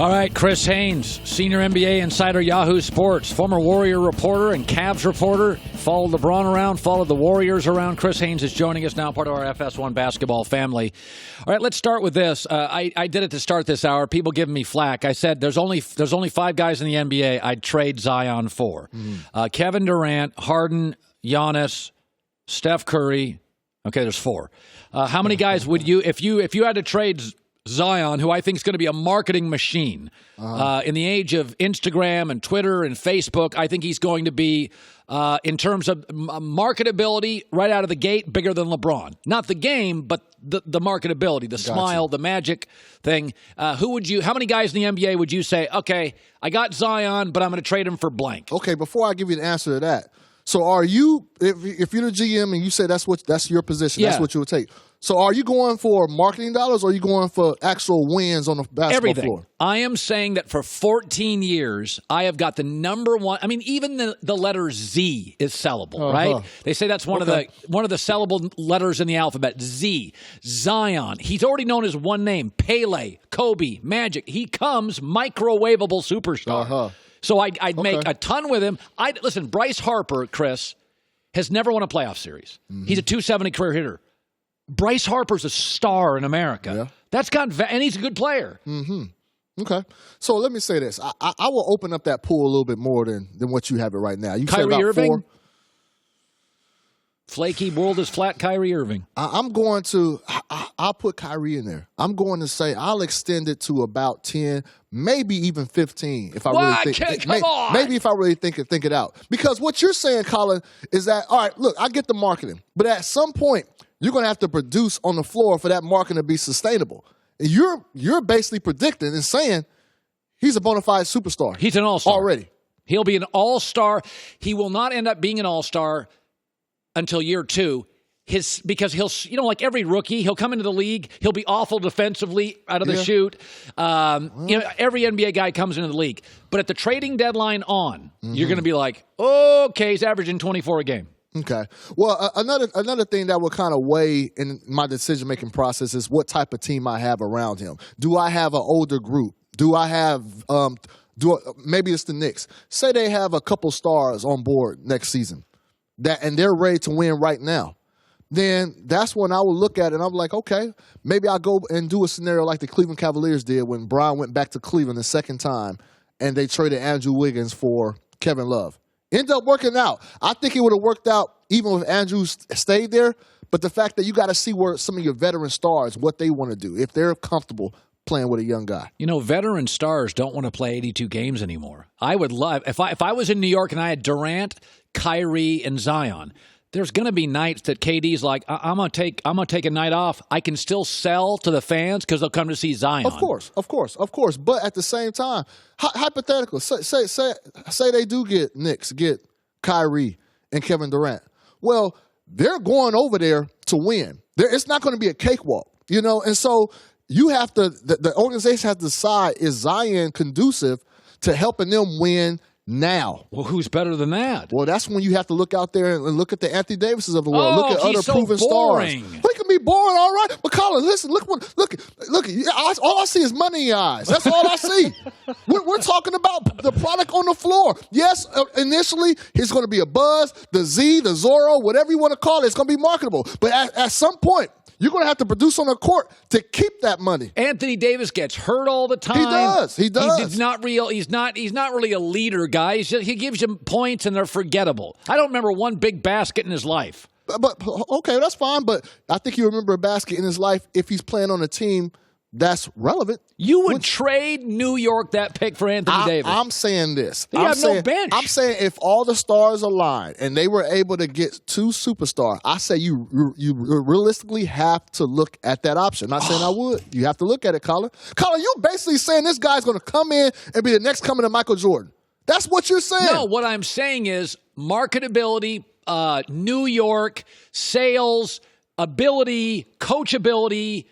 All right, Chris Haynes, senior NBA insider, Yahoo Sports, former Warrior reporter and Cavs reporter, followed LeBron around, followed the Warriors around. Chris Haynes is joining us now, part of our FS1 basketball family. All right, let's start with this. I did it to start this hour. People giving me flack. I said there's only 5 guys in the NBA I'd trade Zion for. Kevin Durant, Harden, Giannis, Steph Curry. Okay, there's 4. How many guys would you, if you had to trade Zion, who I think is going to be a marketing machine in the age of Instagram and Twitter and Facebook, I think he's going to be, in terms of marketability, right out of the gate, bigger than LeBron. Not the game, but the marketability, the smile, the magic thing. How many guys in the NBA would you say, okay, I got Zion, but I'm going to trade him for blank? Okay, before I give you an answer to that, so are you, if you're the GM and you say that's your position, that's what you would take. So are you going for marketing dollars or are you going for actual wins on the basketball floor? I am saying that for 14 years, I have got the number one. I mean, even the letter Z is sellable, right? They say that's one of the sellable letters in the alphabet. Z. Zion. He's already known as one name. Pele, Kobe, Magic. He comes microwavable superstar. So I'd make a ton with him. Listen, Bryce Harper, Chris, has never won a playoff series. He's a .270 career hitter. Bryce Harper's a star in America. Yeah. And he's a good player. Okay. So let me say this. I will open up that pool a little bit more than what you have it right now. You said Kyrie about Irving? 4. Flaky, world is flat, Kyrie Irving. I'll put Kyrie in there. I'm going to say I'll extend it to about 10, maybe even 15 if I really think. Maybe if I really think it out. Because what you're saying, Colin, is that, all right, look, I get the marketing, but at some point, you're going to have to produce on the floor for that marketing to be sustainable. And you're basically predicting and saying he's a bona fide superstar. He's an all-star. Already. He'll be an all-star. He will not end up being an all-star until year 2. Because he'll, like every rookie, he'll come into the league. He'll be awful defensively out of the chute. Every NBA guy comes into the league. But at the trading deadline you're going to be like, okay, he's averaging 24 a game. Okay. Well, another thing that will kind of weigh in my decision-making process is what type of team I have around him. Do I have an older group? Do I have maybe it's the Knicks. Say they have a couple stars on board next season, and they're ready to win right now. Then that's when I will look at it and I'm like, okay, maybe I'll go and do a scenario like the Cleveland Cavaliers did when Brian went back to Cleveland the second time and they traded Andrew Wiggins for Kevin Love. Ended up working out. I think it would have worked out even if Andrew stayed there. But the fact that you got to see where some of your veteran stars, what they want to do, if they're comfortable playing with a young guy. Veteran stars don't want to play 82 games anymore. I would love, if I was in New York and I had Durant, Kyrie, and Zion, there's going to be nights that KD's like, I'm gonna take a night off. I can still sell to the fans because they'll come to see Zion. Of course. But at the same time, hypothetical, say they do get Knicks, get Kyrie and Kevin Durant. Well, they're going over there to win. It's not going to be a cakewalk, And so you have to. The organization has to decide, is Zion conducive to helping them win now? Well, who's better than that? Well, that's when you have to look out there and look at the Anthony Davises of the world. Look at other proven boring. stars. He can be boring, all right. But Colin, listen, look. All I see is money in your eyes. That's all I see. We're talking about the product on the floor. Yes, initially he's going to be a buzz, the Z, the Zorro, whatever you want to call it. It's going to be marketable. But at some point, you're going to have to produce on the court to keep that money. Anthony Davis gets hurt all the time. He does. He's not real. He's not really a leader guy. He gives you points and they're forgettable. I don't remember one big basket in his life. But okay, that's fine. But I think you remember a basket in his life if he's playing on a team that's relevant. You would trade New York that pick for Anthony Davis. I'm saying this. You have no bench. I'm saying if all the stars aligned and they were able to get 2 superstars, I say you realistically have to look at that option. I'm not saying I would. You have to look at it, Colin. Colin, you're basically saying this guy's going to come in and be the next coming to Michael Jordan. That's what you're saying. No, what I'm saying is marketability, New York, sales, ability, coachability,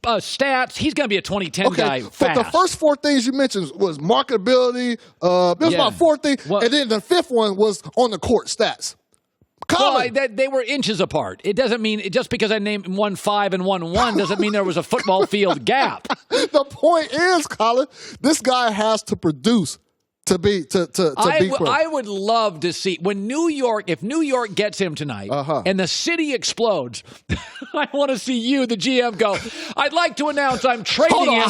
stats. He's going to be a 2010 guy fast. But the first 4 things you mentioned was marketability. There's about 4 things. And then the 5th one was on the court stats. Colin. Well, they were inches apart. It doesn't mean, just because I named 1-5 and 1-1 doesn't mean there was a football field gap. The point is, Colin, this guy has to produce to be I would love to see when if New York gets him tonight and the city explodes, I want to see you, the GM, go, I'd like to announce I'm trading him.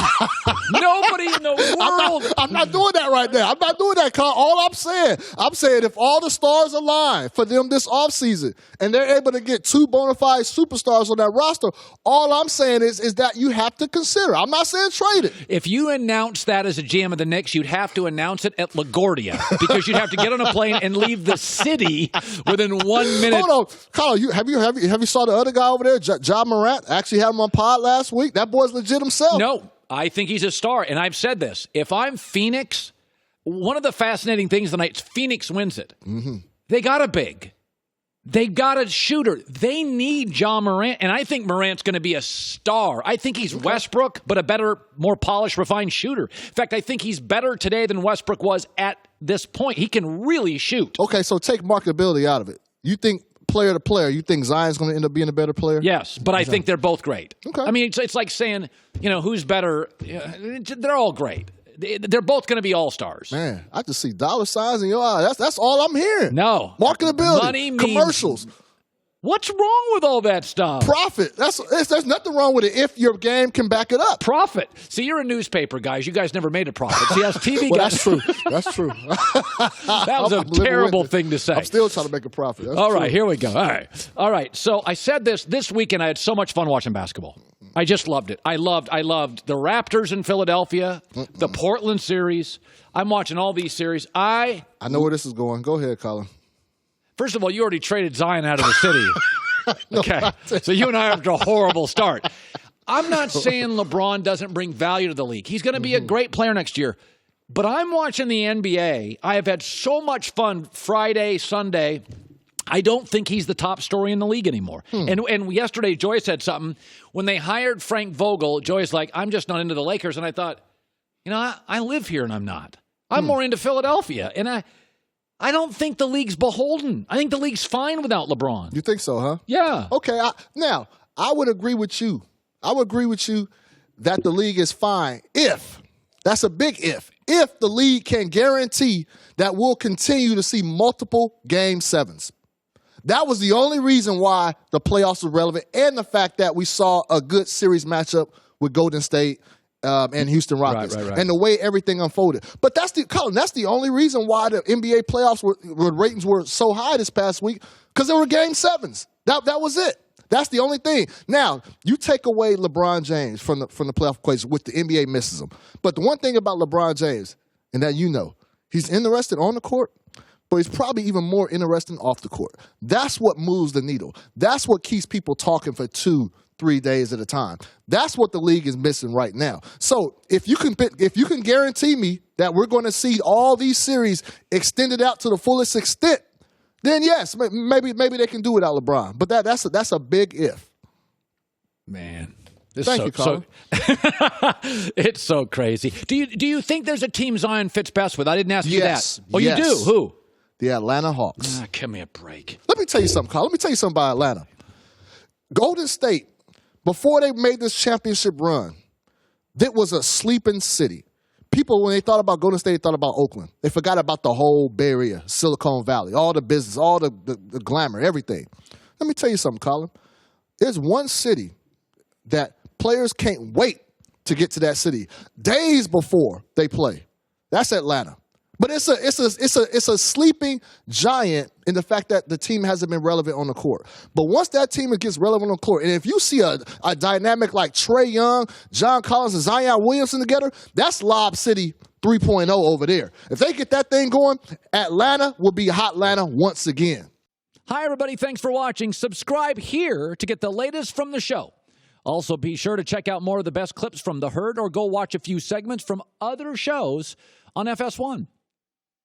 Nobody in the world. I'm not doing that right now. I'm not doing that, Colin. All I'm saying if all the stars align for them this offseason and they're able to get 2 bona fide superstars on that roster, all I'm saying is that you have to consider. I'm not saying trade it. If you announce that as a GM of the Knicks, you'd have to announce it at LaGuardia because you'd have to get on a plane and leave the city within 1 minute. Hold on, Colin. Have you saw the other guy over there, Ja Morant? Actually had him on pod last week. That boy's legit himself. No, I think he's a star, and I've said this. If I'm Phoenix, one of the fascinating things tonight is Phoenix wins it. Mm-hmm. They got a big. They got a shooter. They need Ja Morant, and I think Morant's going to be a star. I think he's Westbrook, but a better, more polished, refined shooter. In fact, I think he's better today than Westbrook was at this point. He can really shoot. Okay, so take marketability out of it. You think player to player, you think Zion's going to end up being a better player? Yes, but I think they're both great. Okay. I mean, it's like saying, who's better? They're all great. They're both going to be all-stars. Man, I just see dollar signs in your eyes. That's all I'm hearing. No. Marketability. Money means commercials. What's wrong with all that stuff? Profit. There's nothing wrong with it if your game can back it up. Profit. See, you're a newspaper guys. You guys never made a profit. See, us TV well, guys. That's true. That's true. That was a terrible thing to say. I'm still trying to make a profit. That's all true. right, here we go. All right. So I said this weekend. I had so much fun watching basketball. I just loved it. I loved the Raptors in Philadelphia, the Portland series. I'm watching all these series. I know where this is going. Go ahead, Colin. First of all, you already traded Zion out of the city. Okay, so you and I are after a horrible start. I'm not saying LeBron doesn't bring value to the league. He's going to be a great player next year. But I'm watching the NBA. I have had so much fun Friday, Sunday. I don't think he's the top story in the league anymore. And yesterday, Joy said something. When they hired Frank Vogel, Joy's like, I'm just not into the Lakers. And I thought, I live here and I'm not. I'm more into Philadelphia. And I don't think the league's beholden. I think the league's fine without LeBron. You think so, huh? Yeah. Okay. Now, I would agree with you. I would agree with you that the league is fine if, that's a big if the league can guarantee that we'll continue to see multiple Game 7s. That was the only reason why the playoffs were relevant, and the fact that we saw a good series matchup with Golden State and Houston Rockets, right. and the way everything unfolded. But that's the only reason why the NBA playoffs ratings were so high this past week, because there were Game 7s. That was it. That's the only thing. Now, you take away LeBron James from the playoff equation, with the NBA misses him. But the one thing about LeBron James, and that he's interested on the court, but he's probably even more interesting off the court. That's what moves the needle. That's what keeps people talking for 2-3 days at a time. That's what the league is missing right now. So if you can guarantee me that we're going to see all these series extended out to the fullest extent, then yes, maybe they can do without LeBron. But that's a big if. Man. Thank you, Colin. It's so crazy. Do you think there's a team Zion fits best with? I didn't ask you that. Oh, yes. You do? Who? The Atlanta Hawks. Give me a break. Let me tell you something, Colin. Let me tell you something about Atlanta. Golden State, before they made this championship run, that was a sleeping city. People, when they thought about Golden State, they thought about Oakland. They forgot about the whole Bay Area, Silicon Valley, all the business, all the glamour, everything. Let me tell you something, Colin. There's one city that players can't wait to get to that city days before they play. That's Atlanta. But it's a sleeping giant in the fact that the team hasn't been relevant on the court. But once that team gets relevant on the court, and if you see a dynamic like Trae Young, John Collins, and Zion Williamson together, that's Lob City 3.0 over there. If they get that thing going, Atlanta will be Hotlanta once again. Hi, everybody. Thanks for watching. Subscribe here to get the latest from the show. Also, be sure to check out more of the best clips from The Herd, or go watch a few segments from other shows on FS1.